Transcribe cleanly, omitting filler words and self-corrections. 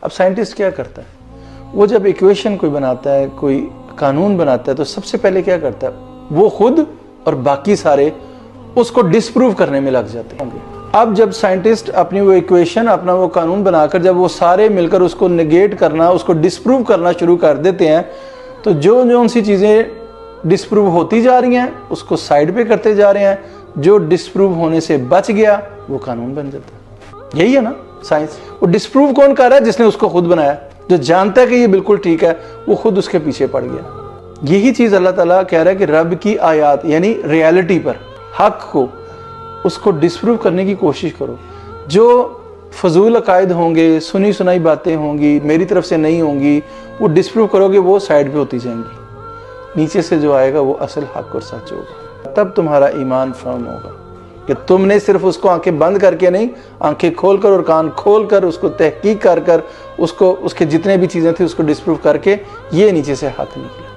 अब साइंटिस्ट क्या करता है, वो जब इक्वेशन कोई बनाता है, कोई कानून बनाता है, तो सबसे पहले क्या करता है, वो खुद और बाकी सारे उसको डिस्प्रूव करने में लग जाते होंगे। अब जब साइंटिस्ट अपनी वो इक्वेशन, अपना वो कानून बनाकर जब वो सारे मिलकर उसको नेगेट करना, उसको डिस्प्रूव करना शुरू कर देते हैं, तो जो जो सी चीज़ें डिस्प्रूव होती जा रही हैं उसको साइड पे करते जा रहे हैं, जो डिस्प्रूव होने से बच गया वो कानून बन जाता है। यही है ना साइंस। वो डिस्प्रूव कौन कर रहा है? जिसने उसको खुद बनाया। जो जानता है कि ये बिल्कुल ठीक है, वो खुद उसके पीछे पड़ गया। यही चीज़ अल्लाह ताला कह रहा है कि रब की आयात यानी रियलिटी पर, हक को, उसको डिस्प्रूव करने की कोशिश करो। जो फजूल अकायद होंगे, सुनी सुनाई बातें होंगी, मेरी तरफ से नहीं होंगी, वो डिस्प्रूव करोगे, वो साइड पे होती जाएंगी। नीचे से जो आएगा वो असल हक और सच होगा। तब तुम्हारा ईमान फर्म होगा कि तुमने सिर्फ उसको आंखें बंद करके नहीं, आंखें खोलकर और कान खोलकर उसको तहकीक कर उसको, उसके जितने भी चीज़ें थी उसको डिस्प्रूव करके ये नीचे से हक निकले।